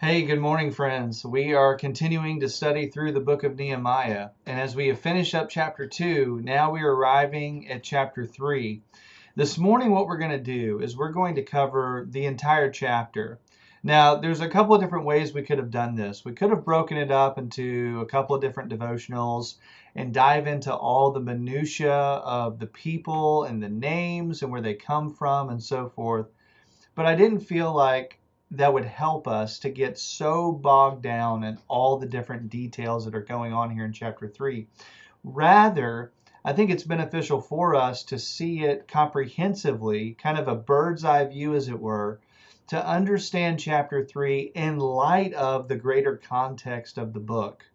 Hey, good morning, friends. We are continuing to study through the book of Nehemiah. And as we have finished up chapter 2, now we are arriving at chapter 3. This morning, what we're going to do is we're going to cover the entire chapter. Now, there's a couple of different ways we could have done this. We could have broken it up into a couple of different devotionals and dive into all the minutiae of the people and the names and where they come from and so forth. But I didn't feel like that would help us to get so bogged down in all the different details that are going on here in chapter 3. Rather, I think it's beneficial for us to see it comprehensively, kind of a bird's eye view, as it were, to understand chapter 3 in light of the greater context of the book.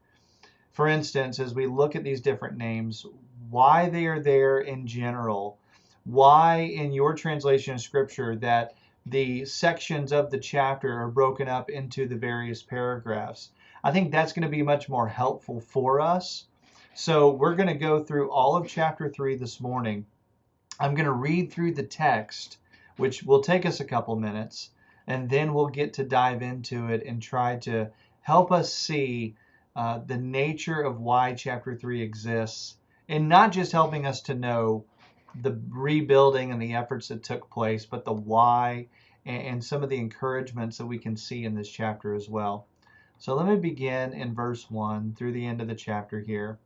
For instance, as we look at these different names, why they are there in general, why in your translation of scripture that the sections of the chapter are broken up into the various paragraphs. I think that's going to be much more helpful for us. So we're going to go through all of chapter 3 this morning. I'm going to read through the text, which will take us a couple minutes, and then we'll get to dive into it and try to help us see the nature of why chapter 3 exists, and not just helping us to know the rebuilding and the efforts that took place, but the why and some of the encouragements that we can see in this chapter as well. So let me begin in verse 1 through the end of the chapter here.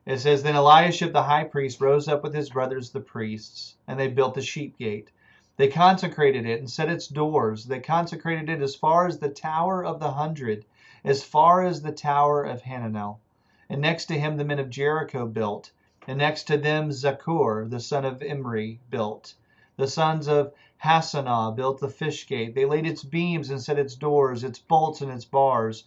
It says, Then Eliashib the high priest rose up with his brothers the priests, and they built the sheep gate. They consecrated it and set its doors. They consecrated it as far as the Tower of the 100, as far as the Tower of Hananel. And next to him the men of Jericho built. And next to them Zakur, the son of Imri, built. The sons of Hassanah built the fish gate. They laid its beams and set its doors, its bolts and its bars.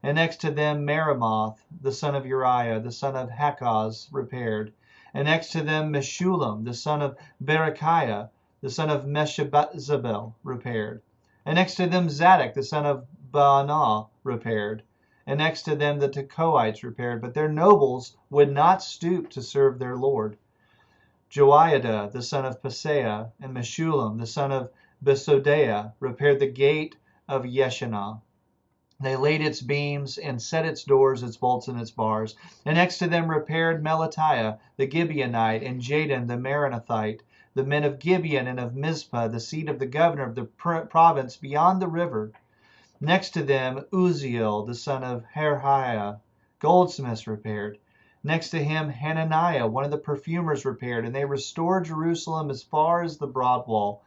And next to them Meremoth, the son of Uriah, the son of Hakaz, repaired. And next to them Meshullam, the son of Berechiah, the son of Meshezzabel, repaired. And next to them Zadok, the son of Baanah, repaired. And next to them the Tekoites repaired, but their nobles would not stoop to serve their lord. Joiada, the son of Paseah, and Meshullam, the son of Besodeiah, repaired the gate of Yeshanah. They laid its beams and set its doors, its bolts, and its bars. And next to them repaired Melatiah, the Gibeonite, and Jadon, the Meronothite, the men of Gibeon and of Mizpah, the seat of the governor of the province beyond the river. Next to them, Uzziel, the son of Harhaiah, goldsmiths, repaired. Next to him, Hananiah, one of the perfumers, repaired, and they restored Jerusalem as far as the broad wall.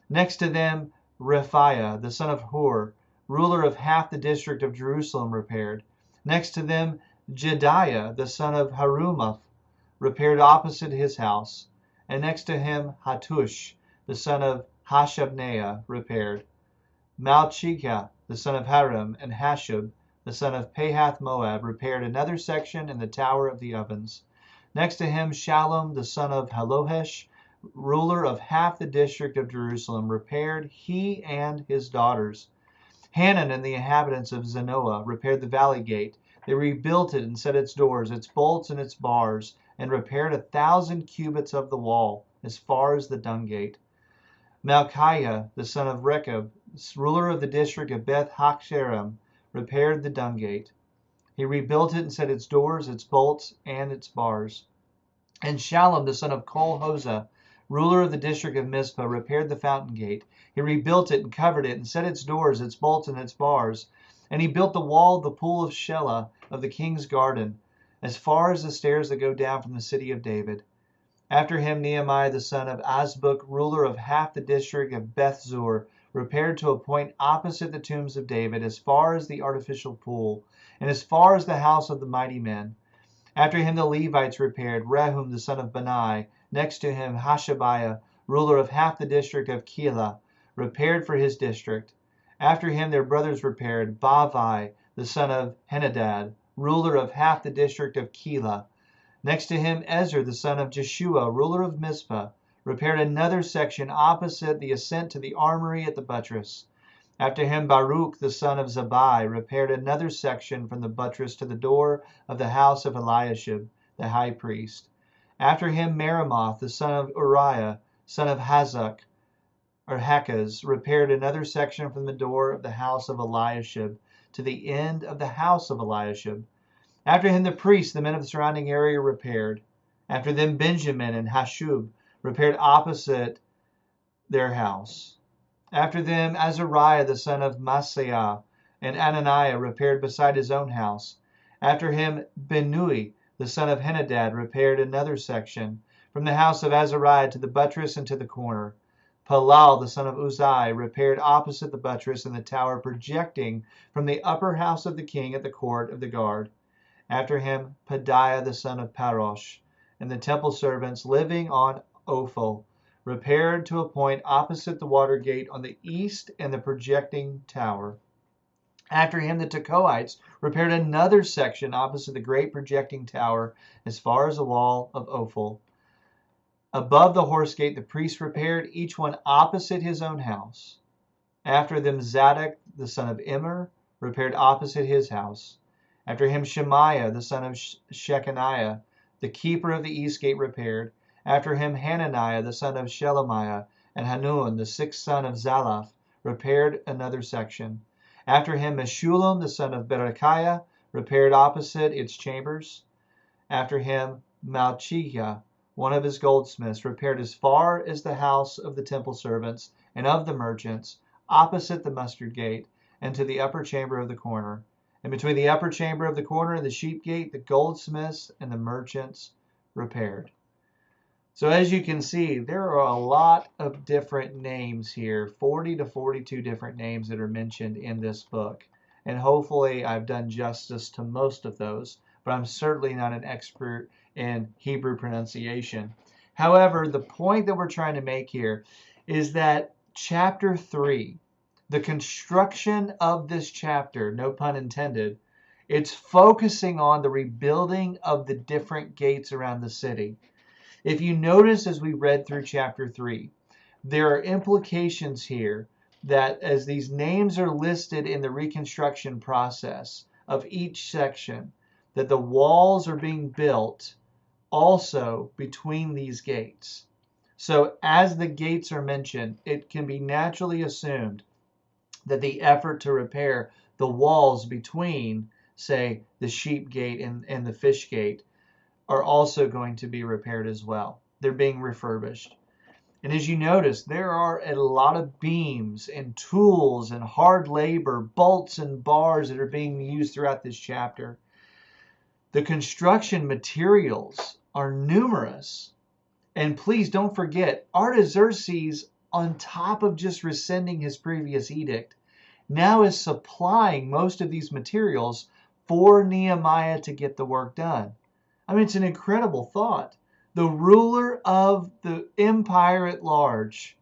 Next to them, Rephaiah, the son of Hur, ruler of half the district of Jerusalem, repaired. Next to them, Jediah, the son of Harumaph, repaired opposite his house. And next to him, Hattush, the son of Hashabneiah, repaired. Malchijah, the son of Harim, and Hashub, the son of Pahath Moab, repaired another section in the Tower of the Ovens. Next to him, Shallum, the son of Halohesh, ruler of half the district of Jerusalem, repaired, he and his daughters. Hanan and the inhabitants of Zanoah repaired the valley gate. They rebuilt it and set its doors, its bolts, and its bars, and repaired 1,000 cubits of the wall, as far as the dung gate. Malchiah, the son of Rechab, ruler of the district of Beth Hacherem, repaired the dung gate. He rebuilt it and set its doors, its bolts, and its bars. And Shallum, the son of Kol-Hozeh, ruler of the district of Mizpah, repaired the fountain gate. He rebuilt it and covered it and set its doors, its bolts, and its bars. And he built the wall of the pool of Shelah of the king's garden, as far as the stairs that go down from the city of David. After him, Nehemiah, the son of Azbuk, ruler of half the district of Beth-zur, repaired to a point opposite the tombs of David, as far as the artificial pool, and as far as the house of the mighty men. After him the Levites repaired. Rehum, the son of Bani, next to him Hashabiah, ruler of half the district of Keilah, repaired for his district. After him their brothers repaired. Bavai, the son of Henadad, ruler of half the district of Keilah. Next to him Ezer, the son of Jeshua, ruler of Mizpah, repaired another section opposite the ascent to the armory at the buttress. After him Baruch, the son of Zabai, repaired another section from the buttress to the door of the house of Eliashib, the high priest. After him Meremoth, the son of Uriah, son of Hazak, or Hakaz, repaired another section from the door of the house of Eliashib to the end of the house of Eliashib. After him the priests, the men of the surrounding area, repaired. After them Benjamin and Hashub repaired opposite their house. After them Azariah the son of Maaseiah and Ananiah repaired beside his own house. After him Benui the son of Henadad repaired another section, from the house of Azariah to the buttress and to the corner. Palal the son of Uzai repaired opposite the buttress and the tower projecting from the upper house of the king at the court of the guard. After him Pedaiah the son of Parosh and the temple servants living on Ophel repaired to a point opposite the water gate on the east and the projecting tower. After him the Tekoites repaired another section opposite the great projecting tower as far as the wall of Ophel. Above the horse gate the priests repaired, each one opposite his own house. After them Zadok the son of Immer repaired opposite his house. After him Shemaiah the son of Shechaniah, the keeper of the east gate, repaired. After him Hananiah the son of Shelemiah and Hanun the sixth son of Zalaph repaired another section. After him Meshullam the son of Berechiah repaired opposite its chambers. After him Malchiah, one of his goldsmiths, repaired as far as the house of the temple servants and of the merchants, opposite the mustard gate, and to the upper chamber of the corner. And between the upper chamber of the corner and the sheep gate, the goldsmiths and the merchants repaired. So as you can see, there are a lot of different names here, 40 to 42 different names that are mentioned in this book. And hopefully I've done justice to most of those, but I'm certainly not an expert in Hebrew pronunciation. However, the point that we're trying to make here is that chapter 3, the construction of this chapter, no pun intended, it's focusing on the rebuilding of the different gates around the city. If you notice as we read through chapter 3, there are implications here that as these names are listed in the reconstruction process of each section, that the walls are being built also between these gates. So as the gates are mentioned, it can be naturally assumed that the effort to repair the walls between, say, the sheep gate and the fish gate are also going to be repaired as well. They're being refurbished. And as you notice, there are a lot of beams and tools and hard labor, bolts and bars that are being used throughout this chapter. The construction materials are numerous. And please don't forget, Artaxerxes, on top of just rescinding his previous edict, now is supplying most of these materials for Nehemiah to get the work done. I mean, it's an incredible thought. The ruler of the empire at large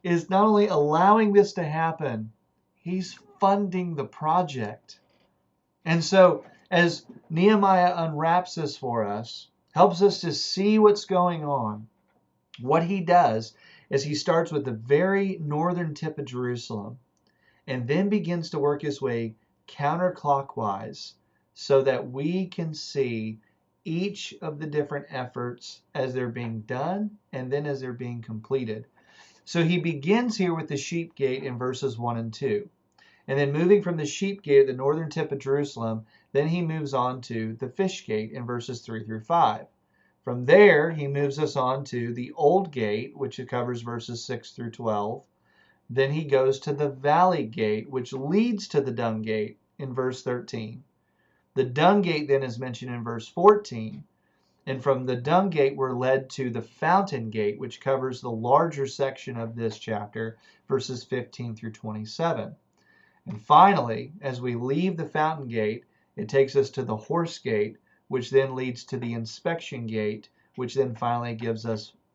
is not only allowing this to happen, he's funding the project. And so as Nehemiah unwraps this for us, helps us to see what's going on, what he does is he starts with the very northern tip of Jerusalem and then begins to work his way counterclockwise so that we can see each of the different efforts as they're being done and then as they're being completed. So he begins here with the sheep gate in verses 1 and 2. And then moving from the sheep gate at the northern tip of Jerusalem, then he moves on to the fish gate in verses 3 through 5. From there, he moves us on to the old gate, which covers verses 6 through 12. Then he goes to the valley gate, which leads to the dung gate in verse 13. The dung gate then is mentioned in verse 14. And from the dung gate, we're led to the fountain gate, which covers the larger section of this chapter, verses 15 through 27. And finally, as we leave the fountain gate, it takes us to the horse gate, which then leads to the inspection gate, which then finally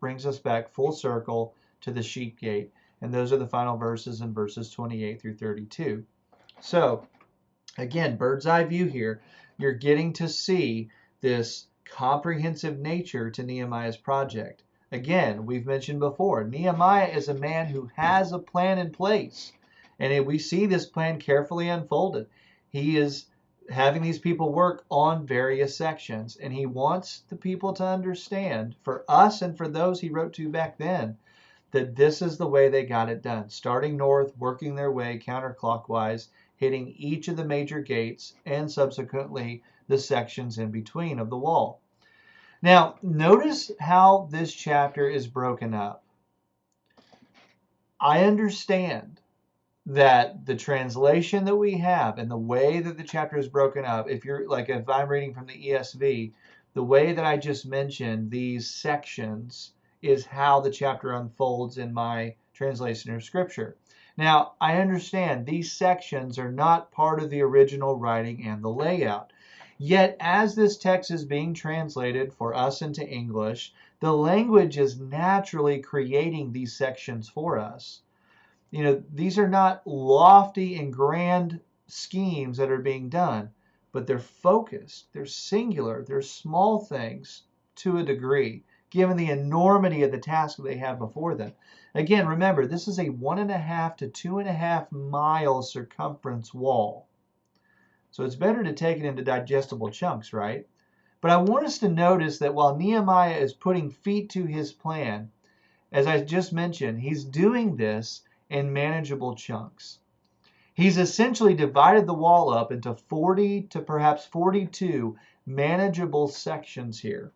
brings us back full circle to the sheep gate. And those are the final verses in verses 28 through 32. So, again, bird's eye view here. You're getting to see this comprehensive nature to Nehemiah's project. Again, we've mentioned before, Nehemiah is a man who has a plan in place. And we see this plan carefully unfolded. He is having these people work on various sections. And he wants the people to understand, for us and for those he wrote to back then, that this is the way they got it done, starting north, working their way counterclockwise, hitting each of the major gates, and subsequently the sections in between of the wall. Now, notice how this chapter is broken up. I understand that the translation that we have and the way that the chapter is broken up, if I'm reading from the ESV, the way that I just mentioned, these sections is how the chapter unfolds in my translation of Scripture. Now, I understand these sections are not part of the original writing and the layout. Yet, as this text is being translated for us into English, the language is naturally creating these sections for us. These are not lofty and grand schemes that are being done, but they're focused, they're singular, they're small things to a degree, given the enormity of the task that they have before them. Again, remember, this is a 1.5 to 2.5 mile circumference wall. So it's better to take it into digestible chunks, right? But I want us to notice that while Nehemiah is putting feet to his plan, as I just mentioned, he's doing this in manageable chunks. He's essentially divided the wall up into 40 to perhaps 42 manageable sections here,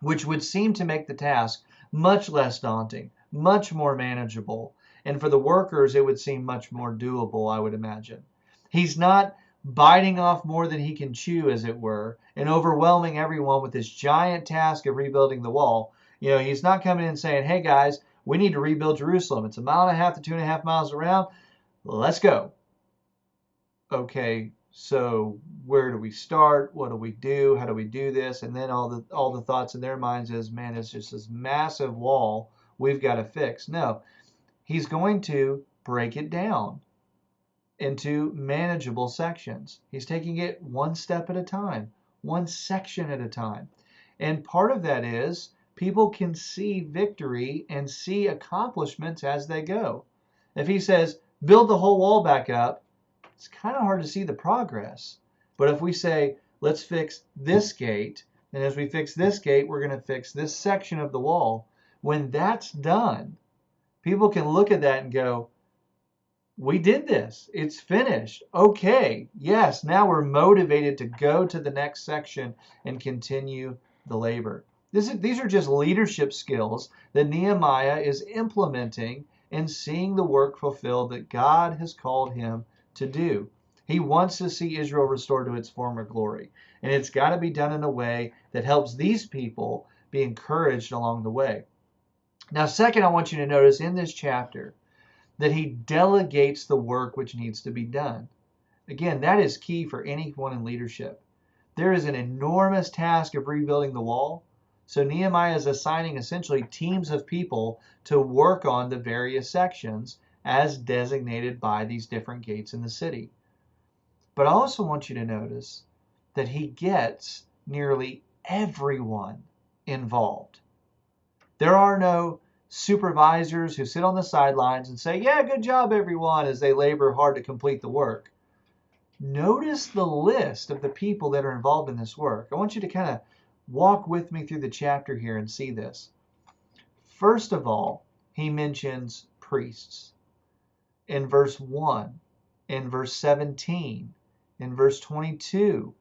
which would seem to make the task much less daunting, much more manageable. And for the workers, it would seem much more doable, I would imagine. He's not biting off more than he can chew, as it were, and overwhelming everyone with this giant task of rebuilding the wall. He's not coming in and saying, hey guys, we need to rebuild Jerusalem. It's 1.5 to 2.5 miles around. Let's go. Okay, so where do we start? What do we do? How do we do this? And then all the thoughts in their minds is, man, it's just this massive wall we've got to fix. No, he's going to break it down into manageable sections. He's taking it one step at a time, one section at a time. And part of that is people can see victory and see accomplishments as they go. If he says, build the whole wall back up, it's kind of hard to see the progress. But if we say, let's fix this gate, and as we fix this gate, we're going to fix this section of the wall, when that's done, people can look at that and go, we did this. It's finished. Okay, yes, now we're motivated to go to the next section and continue the labor. These are just leadership skills that Nehemiah is implementing and seeing the work fulfilled that God has called him to do. He wants to see Israel restored to its former glory. And it's got to be done in a way that helps these people be encouraged along the way. Now, second, I want you to notice in this chapter that he delegates the work which needs to be done. Again, that is key for anyone in leadership. There is an enormous task of rebuilding the wall. So Nehemiah is assigning essentially teams of people to work on the various sections as designated by these different gates in the city. But I also want you to notice that he gets nearly everyone involved. There are no supervisors who sit on the sidelines and say, yeah, good job, everyone, as they labor hard to complete the work. Notice the list of the people that are involved in this work. I want you to kind of walk with me through the chapter here and see this. First of all, he mentions priests. In verse 1, in verse 17, in verse 22,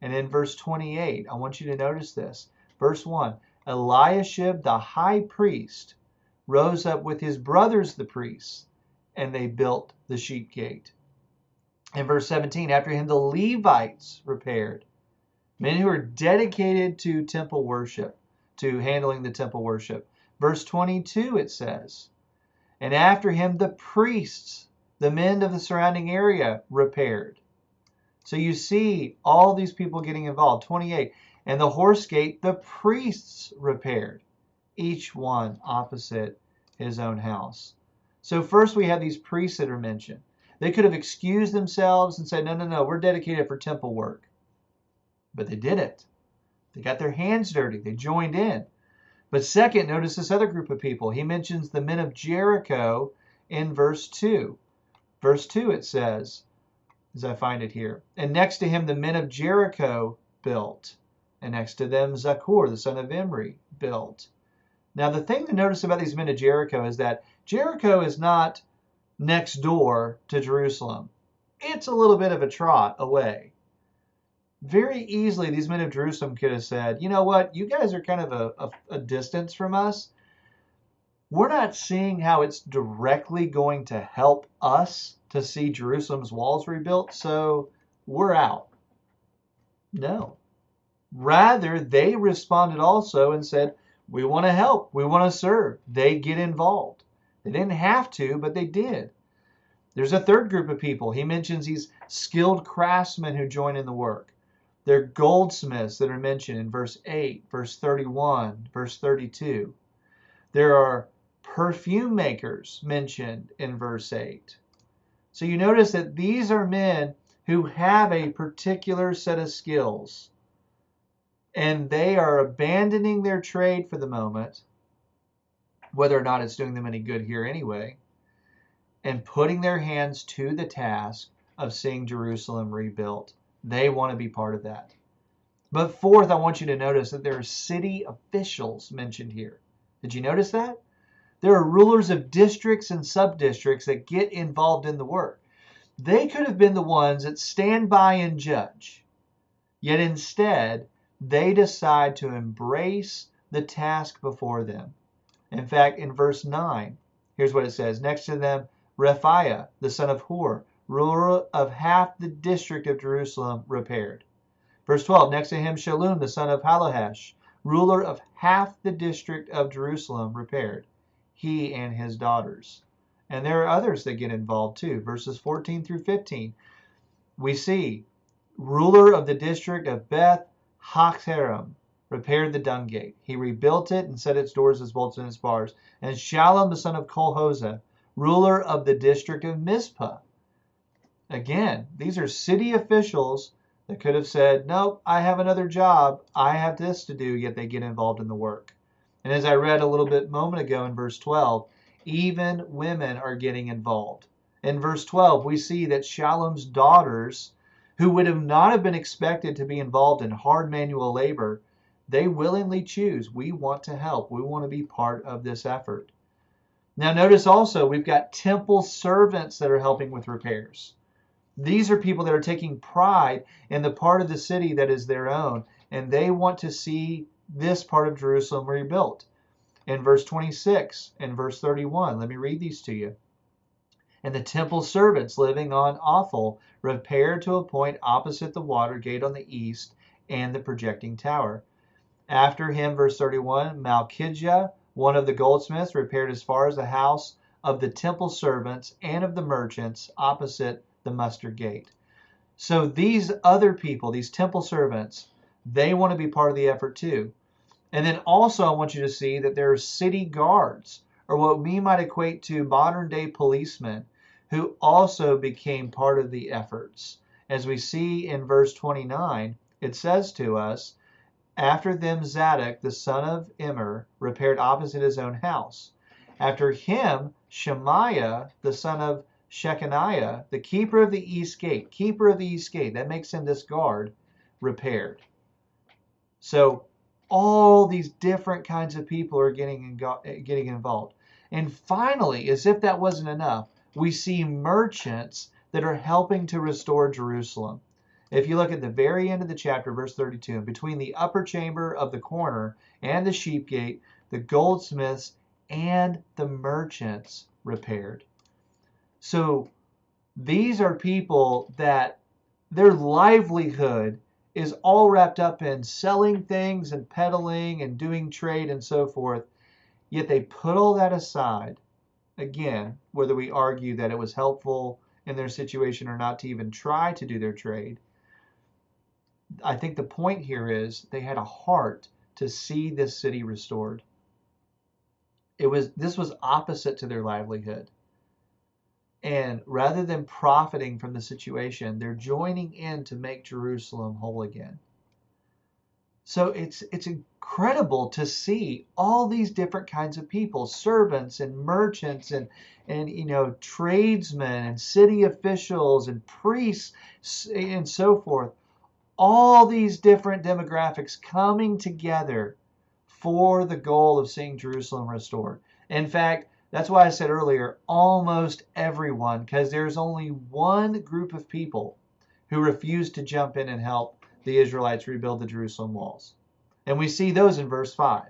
and in verse 28. I want you to notice this. Verse 1, Eliashib the high priest rose up with his brothers the priests, and they built the sheep gate. In verse 17, after him the Levites repaired, men who are dedicated to temple worship, to handling the temple worship. Verse 22, it says, and after him the priests, the men of the surrounding area, repaired. So you see all these people getting involved. 28, and the horse gate the priests repaired, each one opposite his own house. So first we have these priests that are mentioned. They could have excused themselves and said, no, we're dedicated for temple work. But they didn't. They got their hands dirty. They joined in. But second, notice this other group of people. He mentions the men of Jericho in verse 2. Verse 2 it says, as I find it here, and next to him the men of Jericho built, and next to them Zakur, the son of Imri, built. Now, the thing to notice about these men of Jericho is that Jericho is not next door to Jerusalem. It's a little bit of a trot away. Very easily, these men of Jerusalem could have said, you know what, you guys are kind of a distance from us. We're not seeing how it's directly going to help us to see Jerusalem's walls rebuilt, so we're out. No. Rather, they responded also and said, we want to help. We want to serve. They get involved. They didn't have to, but they did. There's a third group of people. He mentions these skilled craftsmen who join in the work. They're goldsmiths that are mentioned in verse 8, verse 31, verse 32. There are perfume makers mentioned in verse 8. So you notice that these are men who have a particular set of skills, and they are abandoning their trade for the moment, whether or not it's doing them any good here anyway, and putting their hands to the task of seeing Jerusalem rebuilt. They want to be part of that. But fourth, I want you to notice that there are city officials mentioned here. Did you notice that? There are rulers of districts and sub-districts that get involved in the work. They could have been the ones that stand by and judge. Yet instead, they decide to embrace the task before them. In fact, in verse 9, here's what it says. Next to them, Rephaiah, the son of Hur, ruler of half the district of Jerusalem, repaired. Verse 12, next to him, Shallum, the son of Halohesh, ruler of half the district of Jerusalem, repaired. He and his daughters. And there are others that get involved too. Verses 14 through 15, we see ruler of the district of Beth Hakerem repaired the dung gate. He rebuilt it and set its doors, its bolts, and its bars. And Shallum, the son of Kolhozeh, ruler of the district of Mizpah. Again, these are city officials that could have said, nope, I have another job. I have this to do, yet they get involved in the work. And as I read a little bit moment ago in verse 12, even women are getting involved. In verse 12, we see that Shallum's daughters, who would have not have been expected to be involved in hard manual labor, they willingly choose, we want to help. We want to be part of this effort. Now notice also, we've got temple servants that are helping with repairs. These are people that are taking pride in the part of the city that is their own, and they want to see this part of Jerusalem rebuilt. In verse 26 and verse 31, let me read these to you. And the temple servants living on Othel repaired to a point opposite the water gate on the east and the projecting tower. After him, verse 31, Malchijah, one of the goldsmiths, repaired as far as the house of the temple servants and of the merchants opposite the muster gate. So these other people, these temple servants, they want to be part of the effort too. And then also I want you to see that there are city guards, or what we might equate to modern day policemen, who also became part of the efforts. As we see in verse 29, it says to us, after them Zadok, the son of Immer, repaired opposite his own house. After him, Shemaiah, the son of Shechaniah, the keeper of the east gate, that makes him this guard, repaired. So all these different kinds of people are getting involved. And finally, as if that wasn't enough, we see merchants that are helping to restore Jerusalem. If you look at the very end of the chapter, verse 32, between the upper chamber of the corner and the sheep gate, the goldsmiths and the merchants repaired. So these are people that their livelihood is all wrapped up in selling things and peddling and doing trade and so forth. Yet they put all that aside. Again, whether we argue that it was helpful in their situation or not to even try to do their trade, I think the point here is they had a heart to see this city restored. This was opposite to their livelihood. And rather than profiting from the situation, they're joining in to make Jerusalem whole again. So it's incredible to see all these different kinds of people, servants and merchants and tradesmen and city officials and priests and so forth. All these different demographics coming together for the goal of seeing Jerusalem restored. In fact, that's why I said earlier, almost everyone, because there's only one group of people who refused to jump in and help the Israelites rebuild the Jerusalem walls. And we see those in verse 5.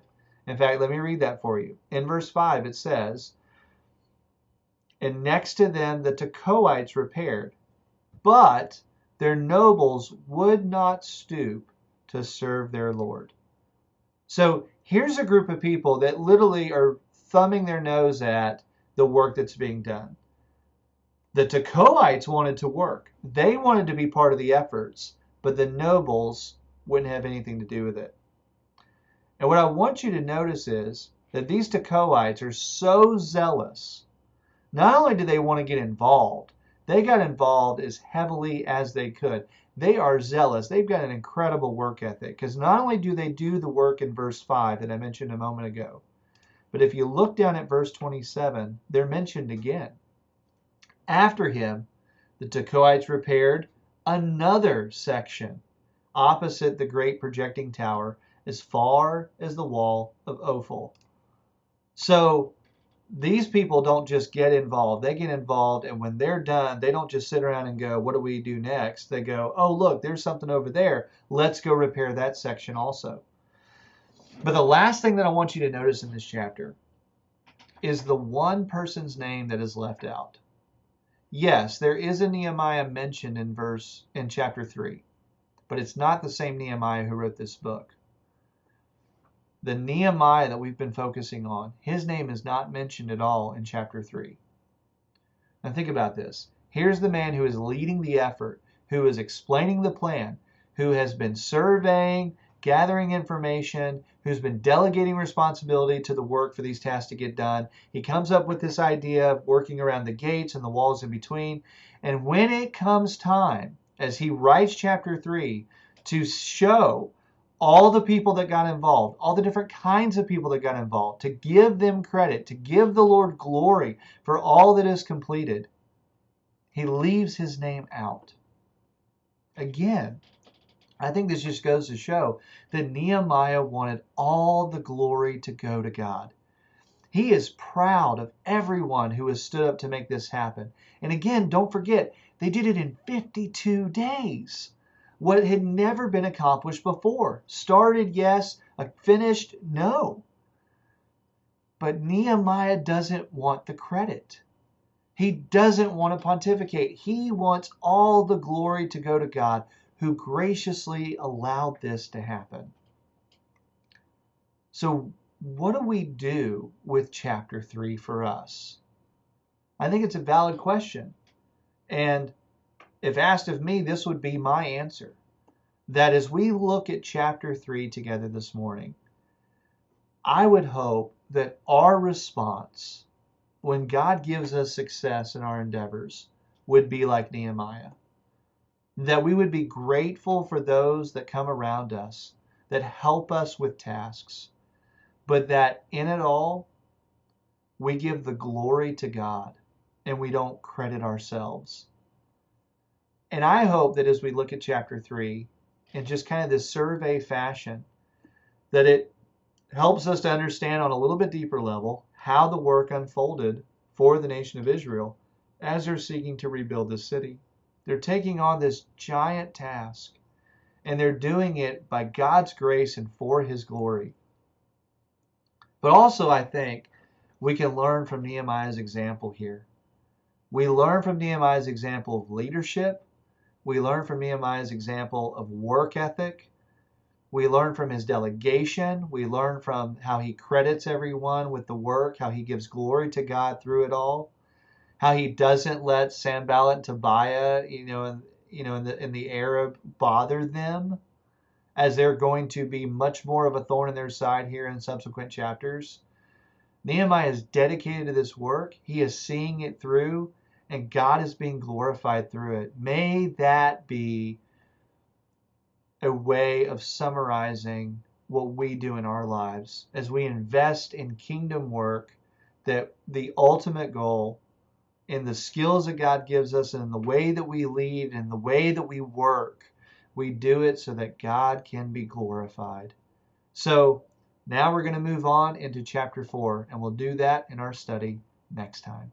In fact, let me read that for you. In verse 5 it says, "And next to them the Tekoites repaired, but their nobles would not stoop to serve their Lord." So here's a group of people that literally are thumbing their nose at the work that's being done. The Tekoites wanted to work. They wanted to be part of the efforts, but the nobles wouldn't have anything to do with it. And what I want you to notice is that these Tekoites are so zealous. Not only do they want to get involved, they got involved as heavily as they could. They are zealous. They've got an incredible work ethic, because not only do they do the work in verse 5 that I mentioned a moment ago, but if you look down at verse 27, they're mentioned again. After him, the Tekoites repaired another section opposite the great projecting tower, as far as the wall of Ophel. So these people don't just get involved. They get involved, and when they're done, they don't just sit around and go, what do we do next? They go, oh, look, there's something over there. Let's go repair that section also. But the last thing that I want you to notice in this chapter is the one person's name that is left out. Yes, there is a Nehemiah mentioned in chapter 3, but it's not the same Nehemiah who wrote this book. The Nehemiah that we've been focusing on, his name is not mentioned at all in chapter 3. Now think about this. Here's the man who is leading the effort, who is explaining the plan, who has been surveying, gathering information, who's been delegating responsibility to the work for these tasks to get done. He comes up with this idea of working around the gates and the walls in between. And when it comes time, as he writes chapter 3, to show all the people that got involved, all the different kinds of people that got involved, to give them credit, to give the Lord glory for all that is completed, he leaves his name out. Again, I think this just goes to show that Nehemiah wanted all the glory to go to God. He is proud of everyone who has stood up to make this happen. And again, don't forget, they did it in 52 days. What had never been accomplished before. Started, yes. Finished, no. But Nehemiah doesn't want the credit. He doesn't want to pontificate. He wants all the glory to go to God, who graciously allowed this to happen. So what do we do with chapter 3 for us? I think it's a valid question. And if asked of me, this would be my answer. That as we look at chapter 3 together this morning, I would hope that our response, when God gives us success in our endeavors, would be like Nehemiah. That we would be grateful for those that come around us, that help us with tasks, but that in it all, we give the glory to God and we don't credit ourselves. And I hope that as we look at chapter 3 in just kind of this survey fashion, that it helps us to understand on a little bit deeper level how the work unfolded for the nation of Israel as they're seeking to rebuild the city. They're taking on this giant task, and they're doing it by God's grace and for His glory. But also, I think we can learn from Nehemiah's example here. We learn from Nehemiah's example of leadership. We learn from Nehemiah's example of work ethic. We learn from his delegation. We learn from how he credits everyone with the work, how he gives glory to God through it all, how he doesn't let Sanballat and Tobiah, in the Arab bother them, as they're going to be much more of a thorn in their side here in subsequent chapters. Nehemiah is dedicated to this work. He is seeing it through, and God is being glorified through it. May that be a way of summarizing what we do in our lives as we invest in kingdom work, that the ultimate goal in the skills that God gives us and in the way that we lead and the way that we work, we do it so that God can be glorified. So Now we're going to move on into chapter 4, and we'll do that in our study next time.